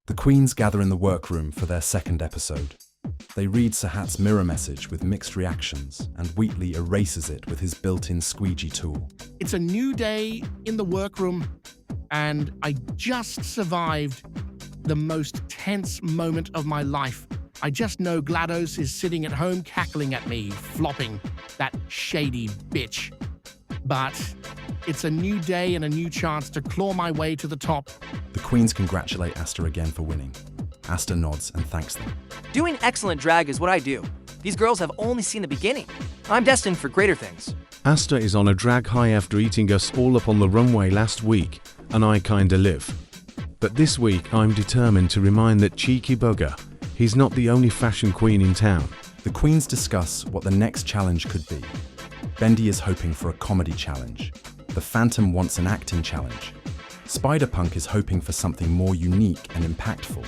The queens gather in the workroom for their second episode. They read Sahat's mirror message with mixed reactions, and Wheatley erases it with his built-in squeegee tool. It's a new day in the workroom, and I just survived the most tense moment of my life. I just know GLaDOS is sitting at home cackling at me, flopping, that shady bitch. But it's a new day and a new chance to claw my way to the top. The queens congratulate Asta again for winning. Asta nods and thanks them. Doing excellent drag is what I do. These girls have only seen the beginning. I'm destined for greater things. Asta is on a drag high after eating us all up on the runway last week, and I kinda live. But this week I'm determined to remind that cheeky bugger, he's not the only fashion queen in town. The queens discuss what the next challenge could be. Bendy is hoping for a comedy challenge. The Phantom wants an acting challenge. Spider-Punk is hoping for something more unique and impactful.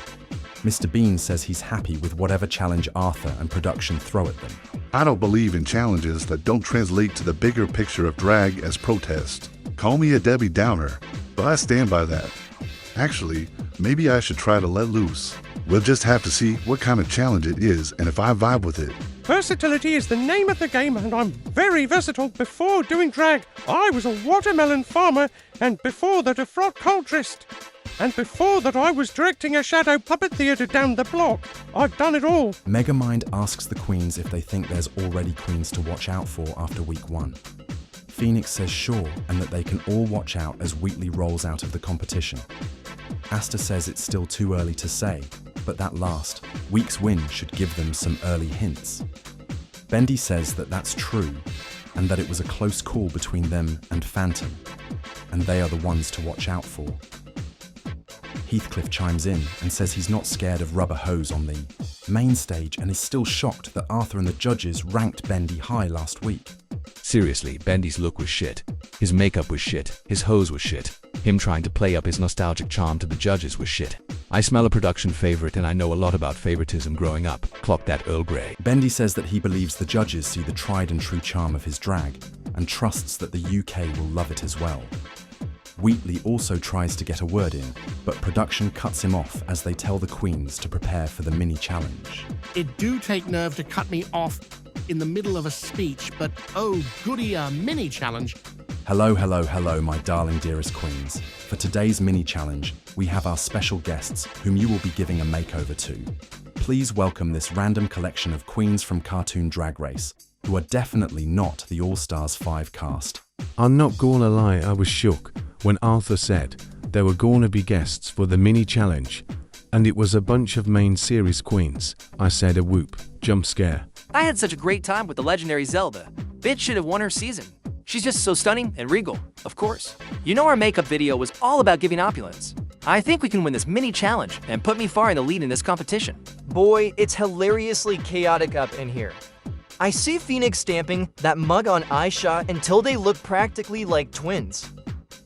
Mr. Bean says he's happy with whatever challenge Arthur and production throw at them. I don't believe in challenges that don't translate to the bigger picture of drag as protest. Call me a Debbie Downer, but I stand by that. Actually, maybe I should try to let loose. We'll just have to see what kind of challenge it is and if I vibe with it. Versatility is the name of the game, and I'm very versatile. Before doing drag, I was a watermelon farmer, and before that a frog culturist. And before that I was directing a shadow puppet theatre down the block. I've done it all. Megamind asks the queens if they think there's already queens to watch out for after week 1. Phoenix says sure, and that they can all watch out as Wheatley rolls out of the competition. Asta says it's still too early to say, but that last week's win should give them some early hints. Bendy says that that's true, and that it was a close call between them and Phantom, and they are the ones to watch out for. Heathcliff chimes in and says he's not scared of rubber hose on the main stage and is still shocked that Arthur and the judges ranked Bendy high last week. Seriously, Bendy's look was shit. His makeup was shit. His hose was shit. Him trying to play up his nostalgic charm to the judges was shit. I smell a production favorite, and I know a lot about favoritism growing up. Clock that Earl Grey. Bendy says that he believes the judges see the tried and true charm of his drag and trusts that the UK will love it as well. Wheatley also tries to get a word in, but production cuts him off as they tell the queens to prepare for the mini challenge. It do take nerve to cut me off in the middle of a speech, but oh goody, a mini challenge. Hello, hello, hello, my darling dearest queens. For today's mini challenge, we have our special guests whom you will be giving a makeover to. Please welcome this random collection of queens from Cartoon Drag Race, who are definitely not the All-Stars 5 cast. I'm not gonna lie, I was shook when Arthur said there were gonna be guests for the mini challenge, and it was a bunch of main series queens. I said a whoop, jump scare. I had such a great time with the legendary Zelda. Bitch should have won her season. She's just so stunning and regal, of course. You know our makeup video was all about giving opulence. I think we can win this mini challenge and put me far in the lead in this competition. Boy, it's hilariously chaotic up in here. I see Phoenix stamping that mug on eyeshot until they look practically like twins.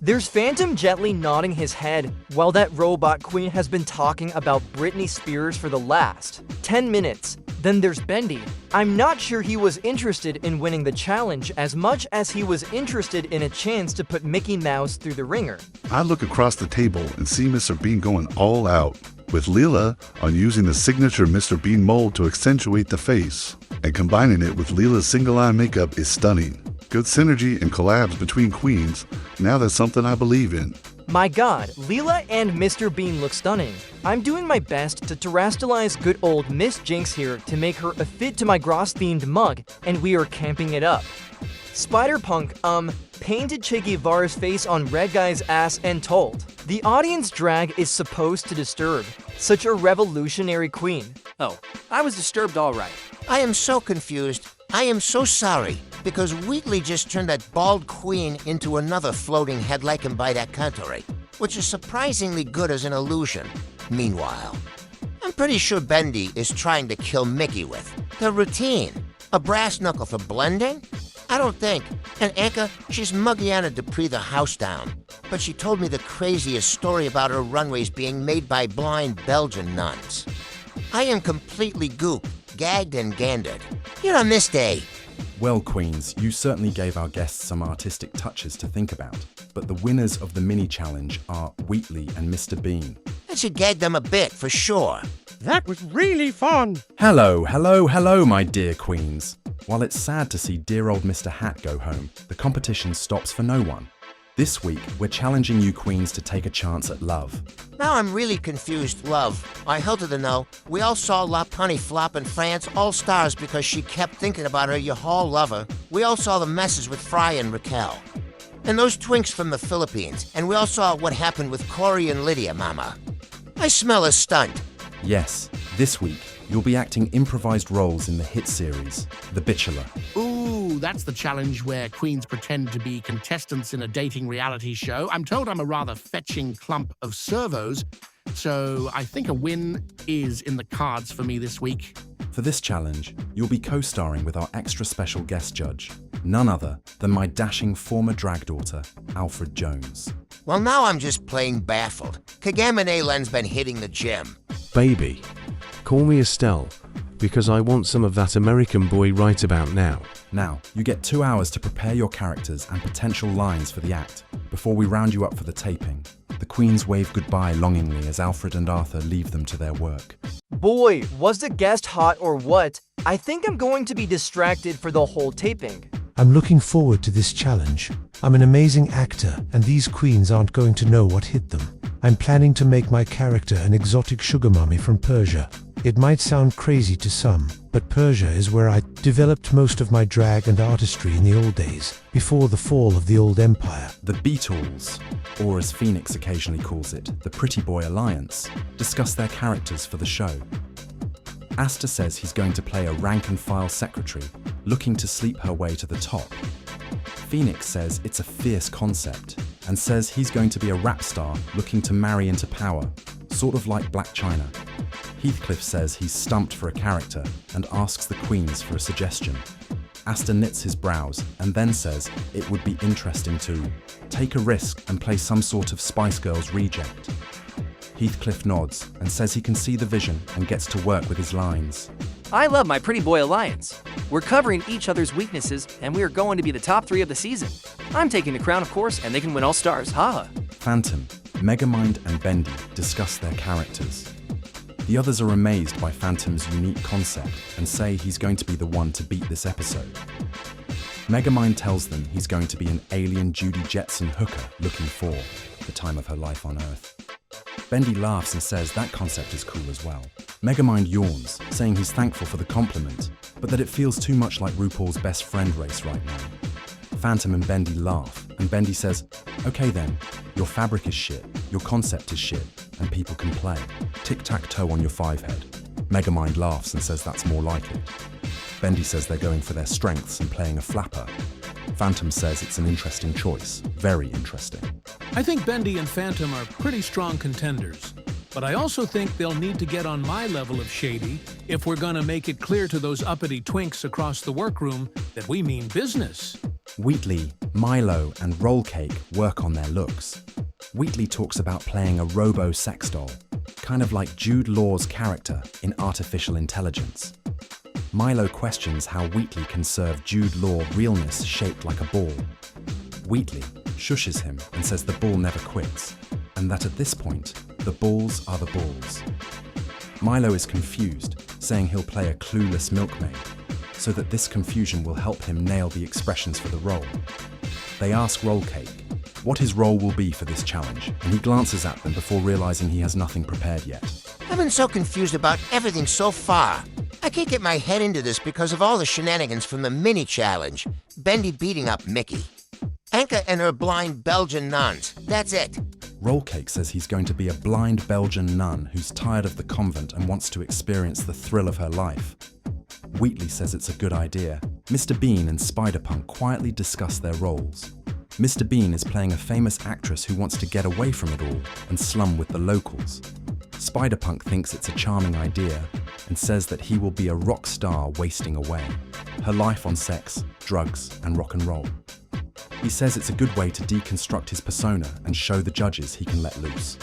There's Phantom gently nodding his head while that robot queen has been talking about Britney Spears for the last 10 minutes. Then there's Bendy. I'm not sure he was interested in winning the challenge as much as he was interested in a chance to put Mickey Mouse through the ringer. I look across the table and see Mr. Bean going all out, with Leela on using the signature Mr. Bean mold to accentuate the face, and combining it with Leela's single-eye makeup is stunning. Good synergy and collabs between queens. Now that's something I believe in. My god, Leela and Mr. Bean look stunning. I'm doing my best to terrestrialize good old Miss Jinx here to make her a fit to my Gross-themed mug, and we are camping it up. Spider-Punk, painted Che Guevara's face on Red Guy's ass and told. The audience drag is supposed to disturb. Such a revolutionary queen. Oh, I was disturbed all right. I am so confused. I am so sorry, because Wheatley just turned that bald queen into another floating head like him by that cantory, which is surprisingly good as an illusion. Meanwhile, I'm pretty sure Bendy is trying to kill Mickey with the routine. A brass knuckle for blending? I don't think. And Anka, she's Muggiana Dupree the house down. But she told me the craziest story about her runways being made by blind Belgian nuns. I am completely gooped, gagged and gandered. Here on this day. Well, queens, you certainly gave our guests some artistic touches to think about, but the winners of the mini challenge are Wheatley and Mr. Bean. That should gag them a bit, for sure. That was really fun. Hello, hello, hello, my dear queens. While it's sad to see dear old Mr. Hat go home, the competition stops for no one. This week, we're challenging you queens to take a chance at love. Now I'm really confused, love. I held her to know. We all saw La Punny flop in France, all stars because she kept thinking about her you all lover. We all saw the messes with Fry and Raquel. And those twinks from the Philippines. And we all saw what happened with Corey and Lydia, mama. I smell a stunt. Yes, this week, you'll be acting improvised roles in the hit series, The Bitchelor. Ooh, that's the challenge where queens pretend to be contestants in a dating reality show. I'm told I'm a rather fetching clump of servos, so I think a win is in the cards for me this week. For this challenge, you'll be co-starring with our extra special guest judge, none other than my dashing former drag daughter, Alfred Jones. Well, now I'm just plain baffled. Kagame Len's been hitting the gym. Baby, call me Estelle, because I want some of that American boy right about now. Now, you get 2 hours to prepare your characters and potential lines for the act, before we round you up for the taping. The queens wave goodbye longingly as Alfred and Arthur leave them to their work. Boy, was the guest hot or what? I think I'm going to be distracted for the whole taping. I'm looking forward to this challenge. I'm an amazing actor, and these queens aren't going to know what hit them. I'm planning to make my character an exotic sugar mommy from Persia. It might sound crazy to some, but Persia is where I developed most of my drag and artistry in the old days, before the fall of the old empire. The Beatles, or as Phoenix occasionally calls it, the Pretty Boy Alliance, discuss their characters for the show. Asta says he's going to play a rank-and-file secretary, looking to sleep her way to the top. Phoenix says it's a fierce concept, and says he's going to be a rap star looking to marry into power, sort of like Black China. Heathcliff says he's stumped for a character and asks the queens for a suggestion. Asta knits his brows and then says it would be interesting to take a risk and play some sort of Spice Girls reject. Heathcliff nods and says he can see the vision and gets to work with his lines. I love my Pretty Boy Alliance. We're covering each other's weaknesses, and we are going to be the top 3 of the season. I'm taking the crown, of course, and they can win all stars, haha. Phantom, Megamind and Bendy discuss their characters. The others are amazed by Phantom's unique concept and say he's going to be the one to beat this episode. Megamind tells them he's going to be an alien Judy Jetson hooker looking for the time of her life on Earth. Bendy laughs and says that concept is cool as well. Megamind yawns, saying he's thankful for the compliment, but that it feels too much like RuPaul's Best Friend race right now. Phantom and Bendy laugh, and Bendy says, okay then, your fabric is shit, your concept is shit, and people can play. Tic-tac-toe on your 5-head. Megamind laughs and says that's more like it. Bendy says they're going for their strengths and playing a flapper. Phantom says it's an interesting choice, very interesting. I think Bendy and Phantom are pretty strong contenders, but I also think they'll need to get on my level of shady if we're gonna make it clear to those uppity twinks across the workroom that we mean business. Wheatley, Milo, and Rollcake work on their looks. Wheatley talks about playing a robo-sex doll, kind of like Jude Law's character in Artificial Intelligence. Milo questions how Wheatley can serve Jude Law realness shaped like a ball. Wheatley shushes him and says the ball never quits, and that at this point, the balls are the balls. Milo is confused, saying he'll play a clueless milkmaid, so that this confusion will help him nail the expressions for the role. They ask Rollcake what his role will be for this challenge, and he glances at them before realizing he has nothing prepared yet. I've been so confused about everything so far. I can't get my head into this because of all the shenanigans from the mini-challenge. Bendy beating up Mickey. Anka and her blind Belgian nuns. That's it. Rollcake says he's going to be a blind Belgian nun who's tired of the convent and wants to experience the thrill of her life. Wheatley says it's a good idea. Mr. Bean and Spider-Punk quietly discuss their roles. Mr. Bean is playing a famous actress who wants to get away from it all and slum with the locals. Spider-Punk thinks it's a charming idea and says that he will be a rock star wasting away, her life on sex, drugs, and rock and roll. He says it's a good way to deconstruct his persona and show the judges he can let loose.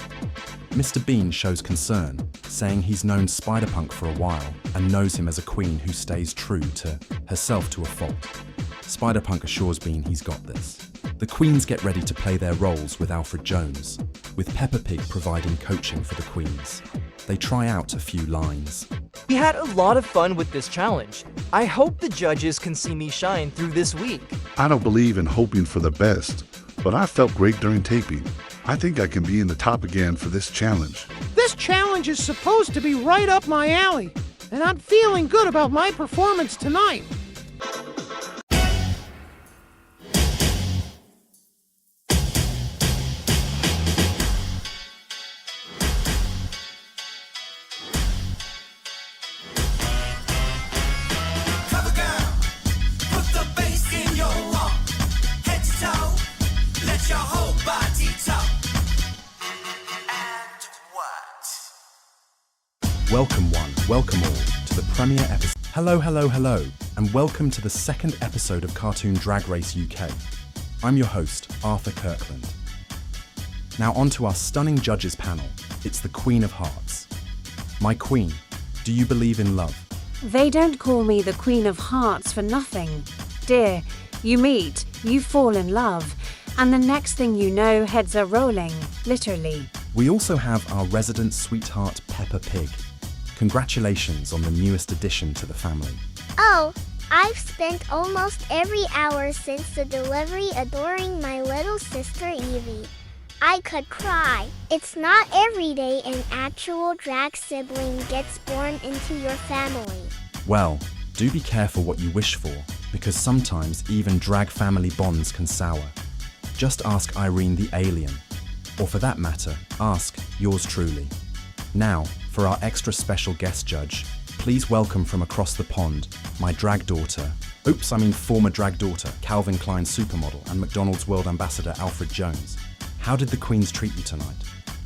Mr. Bean shows concern, saying he's known Spider-Punk for a while and knows him as a queen who stays true to herself to a fault. Spider-Punk assures Bean he's got this. The queens get ready to play their roles with Alfred Jones. with Peppa Pig providing coaching for the queens. They try out a few lines. We had a lot of fun with this challenge. I hope the judges can see me shine through this week. I don't believe in hoping for the best, but I felt great during taping. I think I can be in the top again for this challenge. This challenge is supposed to be right up my alley, and I'm feeling good about my performance tonight. Welcome one, welcome all to the premiere episode. Hello, and welcome to the second episode of Cartoon Drag Race UK. I'm your host, Arthur Kirkland. Now on to our stunning judges panel. It's the Queen of Hearts. My queen, do you believe in love? They don't call me the Queen of Hearts for nothing. Dear, you meet, you fall in love, and the next thing you know, heads are rolling, literally. We also have our resident sweetheart, Peppa Pig. Congratulations on the newest addition to the family. Oh, I've spent almost every hour since the delivery adoring my little sister Evie. I could cry. It's not every day an actual drag sibling gets born into your family. Well, do be careful what you wish for, because sometimes even drag family bonds can sour. Just ask Irene the alien, or for that matter, ask yours truly. Now, for our extra special guest judge, please welcome from across the pond, my drag daughter, former drag daughter, Calvin Klein supermodel and McDonald's World Ambassador Alfred Jones. How did the queens treat you tonight?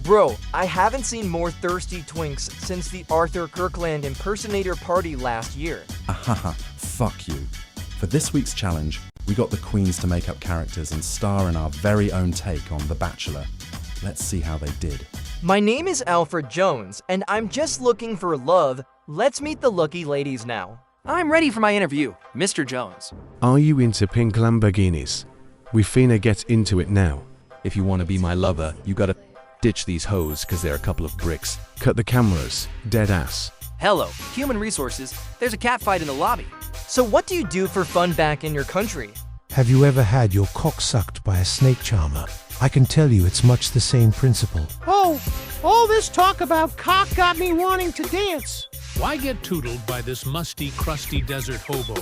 Bro, I haven't seen more thirsty twinks since the Arthur Kirkland impersonator party last year. Ahaha, fuck you. For this week's challenge, we got the queens to make up characters and star in our very own take on The Bachelor. Let's see how they did. My name is Alfred Jones, and I'm just looking for love. Let's meet the lucky ladies now. I'm ready for my interview, Mr. Jones. Are you into pink Lamborghinis? We finna get into it now. If you want to be my lover, you gotta ditch these hoes, cause they're a couple of bricks. Cut the cameras, dead ass. Hello, human resources. There's a cat fight in the lobby. So what do you do for fun back in your country? Have you ever had your cock sucked by a snake charmer? I can tell you it's much the same principle. Oh, all this talk about cock got me wanting to dance. Why get tootled by this musty, crusty desert hobo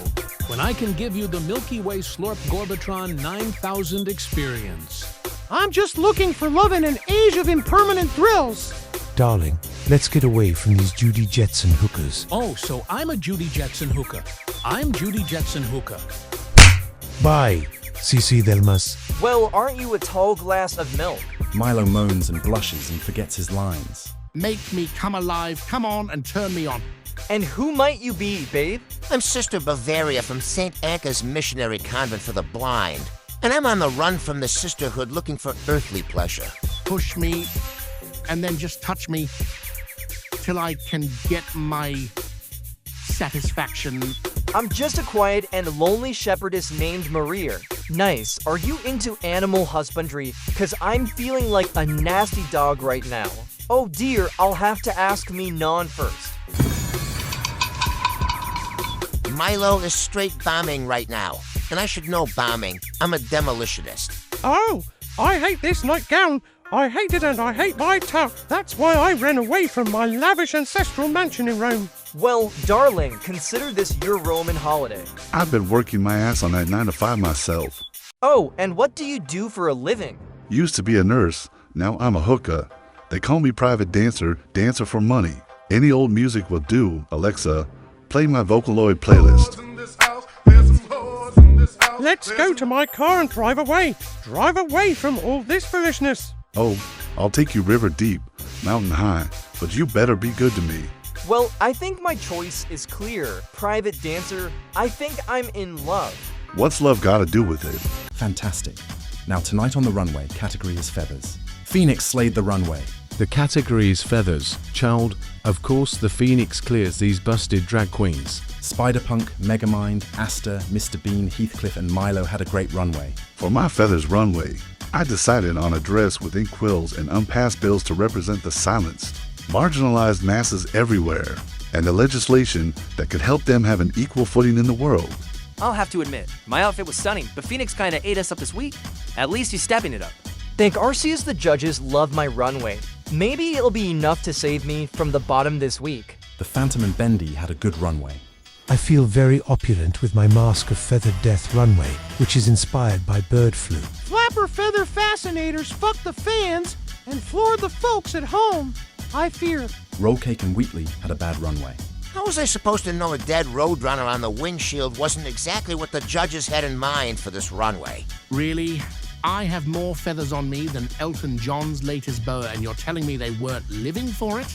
when I can give you the Milky Way Slurp Gorbatron 9000 experience? I'm just looking for love in an age of impermanent thrills. Darling, let's get away from these Judy Jetson hookers. Oh, so I'm a Judy Jetson hooker. I'm Judy Jetson hooker. Bye, Cici Delmas. Well, aren't you a tall glass of milk? Milo moans and blushes and forgets his lines. Make me come alive, come on and turn me on. And who might you be, babe? I'm Sister Bavaria from St. Anka's Missionary Convent for the Blind, and I'm on the run from the sisterhood looking for earthly pleasure. Push me and then just touch me till I can get my satisfaction. I'm just a quiet and lonely shepherdess named Maria. Nice. Are you into animal husbandry? Cause I'm feeling like a nasty dog right now. Oh dear, I'll have to ask me non first. Milo is straight bombing right now, and I should know bombing. I'm a demolitionist. Oh, I hate this nightgown. I hate it and I hate my tuck. That's why I ran away from my lavish ancestral mansion in Rome. Well, darling, consider this your Roman holiday. I've been working my ass on that 9 to 5 myself. Oh, and what do you do for a living? Used to be a nurse, now I'm a hooker. They call me private dancer, dancer for money. Any old music will do. Alexa, play my Vocaloid playlist. Let's go to my car and drive away. Drive away from all this foolishness. Oh, I'll take you river deep, mountain high, but you better be good to me. Well, I think my choice is clear. Private dancer, I think I'm in love. What's love gotta do with it? Fantastic. Now tonight on the runway, category is feathers. Phoenix slayed the runway. The category is feathers. Child, of course the Phoenix clears these busted drag queens. Spider-Punk, Megamind, Asta, Mr. Bean, Heathcliff and Milo had a great runway. For my feathers runway, I decided on a dress with ink quills and unpassed bills to represent the silenced, marginalized masses everywhere, and the legislation that could help them have an equal footing in the world. I'll have to admit, my outfit was stunning, but Phoenix kinda ate us up this week. At least he's stepping it up. Think Arceus the judges love my runway. Maybe it'll be enough to save me from the bottom this week. The Phantom and Bendy had a good runway. I feel very opulent with my Mask of Feathered Death runway, which is inspired by bird flu. Flapper feather fascinators fucked the fans and floored the folks at home. I fear. Rollcake and Wheatley had a bad runway. How was I supposed to know a dead roadrunner on the windshield wasn't exactly what the judges had in mind for this runway? Really? I have more feathers on me than Elton John's latest boa, and you're telling me they weren't living for it?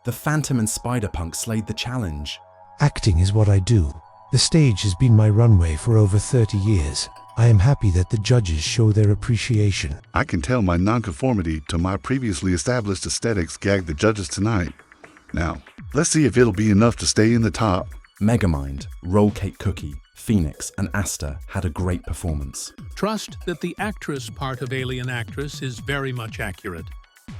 The Phantom and Spider-Punk slayed the challenge. Acting is what I do. The stage has been my runway for over 30 years. I am happy that the judges show their appreciation. I can tell my nonconformity to my previously established aesthetics gagged the judges tonight. Now, let's see if it'll be enough to stay in the top. Megamind, Rollcake Cookie, Phoenix, and Asta had a great performance. Trust that the actress part of Alien Actress is very much accurate.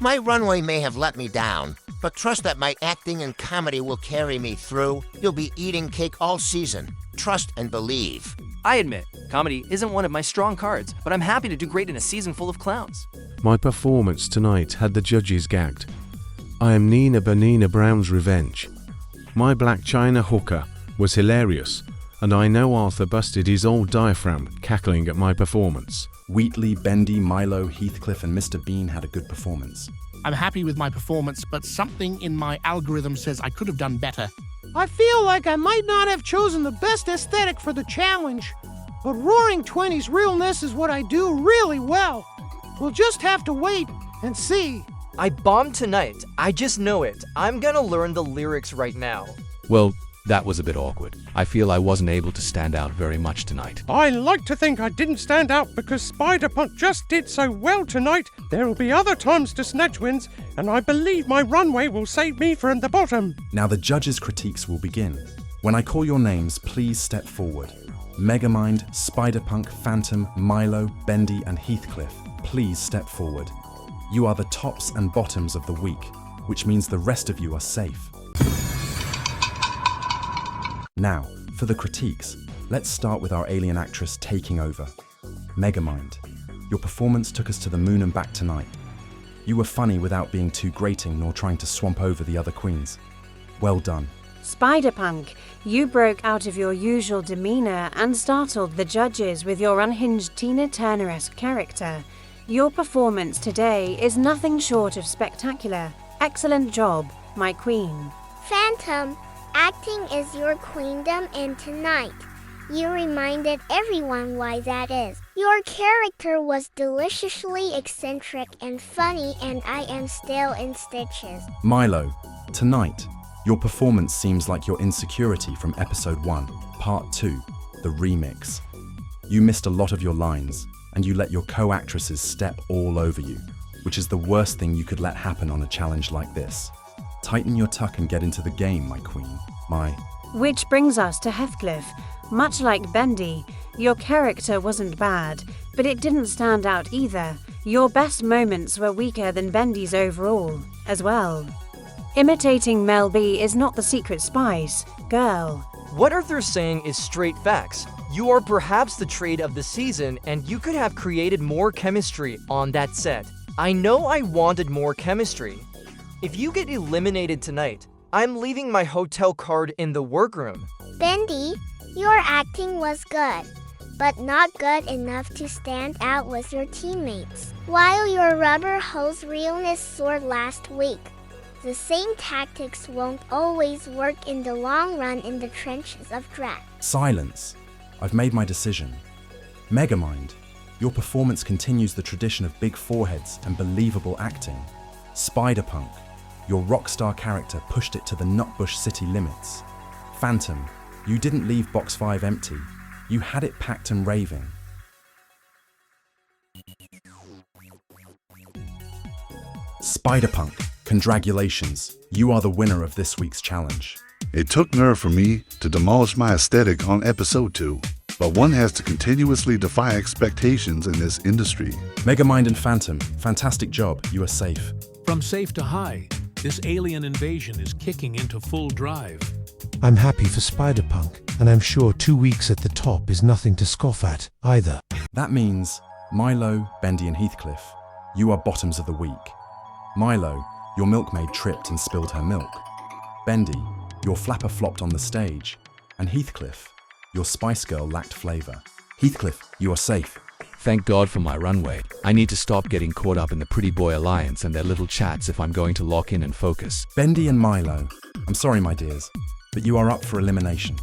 My runway may have let me down, but trust that my acting and comedy will carry me through. You'll be eating cake all season. Trust and believe. I admit, comedy isn't one of my strong cards, but I'm happy to do great in a season full of clowns. My performance tonight had the judges gagged. I am Nina Banina Brown's revenge. My Black China hooker was hilarious, and I know Arthur busted his old diaphragm cackling at my performance. Wheatley, Bendy, Milo, Heathcliff, and Mr. Bean had a good performance. I'm happy with my performance, but something in my algorithm says I could have done better. I feel like I might not have chosen the best aesthetic for the challenge, but Roaring Twenties realness is what I do really well. We'll just have to wait and see. I bombed tonight. I just know it. I'm gonna learn the lyrics right now. Well, that was a bit awkward. I feel I wasn't able to stand out very much tonight. I like to think I didn't stand out because Spider-Punk just did so well tonight. There will be other times to snatch wins, and I believe my runway will save me from the bottom. Now the judges' critiques will begin. When I call your names, please step forward. Megamind, Spider-Punk, Phantom, Milo, Bendy, and Heathcliff, please step forward. You are the tops and bottoms of the week, which means the rest of you are safe. Now, for the critiques, let's start with our alien actress taking over. Megamind, your performance took us to the moon and back tonight. You were funny without being too grating nor trying to swamp over the other queens. Well done. Spider-Punk, you broke out of your usual demeanor and startled the judges with your unhinged Tina Turner-esque character. Your performance today is nothing short of spectacular. Excellent job, my queen. Phantom, acting is your queendom, and tonight, you reminded everyone why that is. Your character was deliciously eccentric and funny, and I am still in stitches. Milo, tonight, your performance seems like your insecurity from episode 1, part 2, the remix. You missed a lot of your lines, and you let your co-actresses step all over you, which is the worst thing you could let happen on a challenge like this. Tighten your tuck and get into the game, my queen. Which brings us to Heathcliff. Much like Bendy, your character wasn't bad, but it didn't stand out either. Your best moments were weaker than Bendy's overall, as well. Imitating Mel B is not the secret spice, girl. What Arthur's saying is straight facts. You are perhaps the trade of the season, and you could have created more chemistry on that set. I know I wanted more chemistry. If you get eliminated tonight, I'm leaving my hotel card in the workroom. Bendy, your acting was good, but not good enough to stand out with your teammates. While your rubber hose realness soared last week, the same tactics won't always work in the long run in the trenches of drag. Silence. I've made my decision. Megamind, your performance continues the tradition of big foreheads and believable acting. Spider-Punk, your rock star character pushed it to the Nutbush city limits. Phantom, you didn't leave Box 5 empty. You had it packed and raving. Spider-Punk, congratulations. You are the winner of this week's challenge. It took nerve for me to demolish my aesthetic on episode 2. but one has to continuously defy expectations in this industry. Megamind and Phantom, fantastic job. You are safe. From safe to high, this alien invasion is kicking into full drive. I'm happy for Spider-Punk, and I'm sure 2 weeks at the top is nothing to scoff at, either. That means Milo, Bendy, and Heathcliff, you are bottoms of the week. Milo, your milkmaid tripped and spilled her milk. Bendy, your flapper flopped on the stage. And Heathcliff, your Spice Girl lacked flavor. Heathcliff, you are safe. Thank God for my runway. I need to stop getting caught up in the Pretty Boy Alliance and their little chats if I'm going to lock in and focus. Bendy and Milo, I'm sorry, my dears, but you are up for elimination.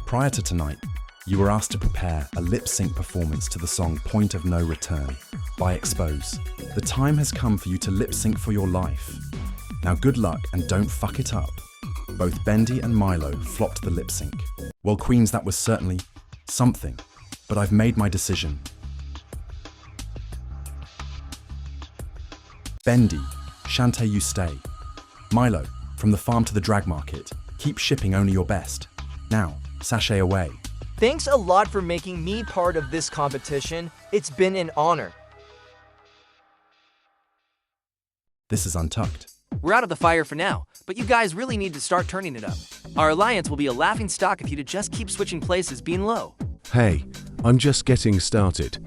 Prior to tonight, you were asked to prepare a lip-sync performance to the song Point of No Return by Expose. The time has come for you to lip-sync for your life. Now good luck and don't fuck it up. Both Bendy and Milo flopped the lip-sync. Well, Queens, that was certainly something, but I've made my decision. Bendy, Shantae, you stay. Milo, from the farm to the drag market, keep shipping only your best. Now, sashay away. Thanks a lot for making me part of this competition. It's been an honor. This is Untucked. We're out of the fire for now, but you guys really need to start turning it up. Our alliance will be a laughing stock if you to just keep switching places being low. Hey, I'm just getting started.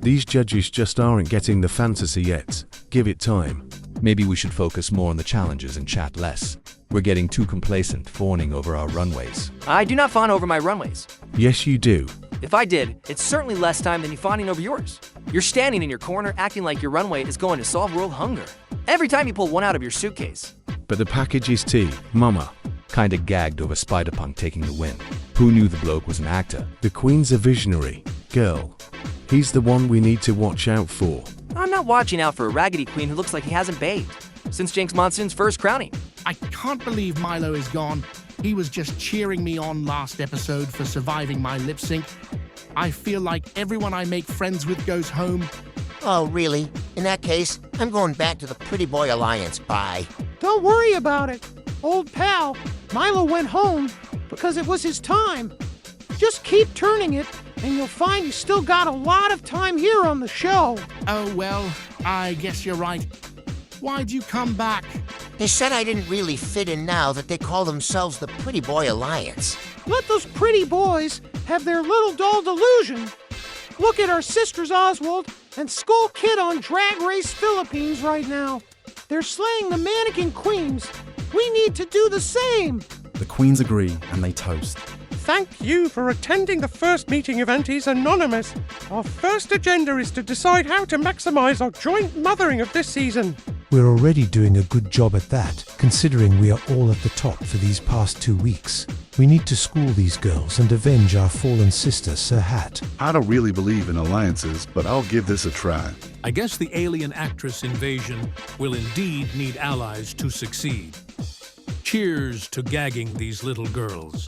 These judges just aren't getting the fantasy yet. Give it time. Maybe we should focus more on the challenges and chat less. We're getting too complacent, fawning over our runways. I do not fawn over my runways. Yes, you do. If I did, it's certainly less time than you fawning over yours. You're standing in your corner acting like your runway is going to solve world hunger. Every time you pull one out of your suitcase. But the package is tea, mama. Kinda gagged over Spider-Punk taking the win. Who knew the bloke was an actor? The Queen's a visionary. Girl. He's the one we need to watch out for. I'm not watching out for a raggedy queen who looks like he hasn't bathed since Jinx Monsoon's first crowning. I can't believe Milo is gone. He was just cheering me on last episode for surviving my lip sync. I feel like everyone I make friends with goes home. Oh, really? In that case, I'm going back to the Pretty Boy Alliance. Bye. Don't worry about it, old pal. Milo went home because it was his time. Just keep turning it, and you'll find you still got a lot of time here on the show. Oh, well, I guess you're right. Why'd you come back? They said I didn't really fit in now that they call themselves the Pretty Boy Alliance. Let those pretty boys have their little doll delusion. Look at our sisters Oswald and Skull Kid on Drag Race Philippines right now. They're slaying the mannequin queens. We need to do the same. The Queens agree and they toast. Thank you for attending the first meeting of Aunties Anonymous. Our first agenda is to decide how to maximize our joint mothering of this season. We're already doing a good job at that, considering we are all at the top for these past 2 weeks. We need to school these girls and avenge our fallen sister, Sir Hat. I don't really believe in alliances, but I'll give this a try. I guess the alien actress invasion will indeed need allies to succeed. Cheers to gagging these little girls.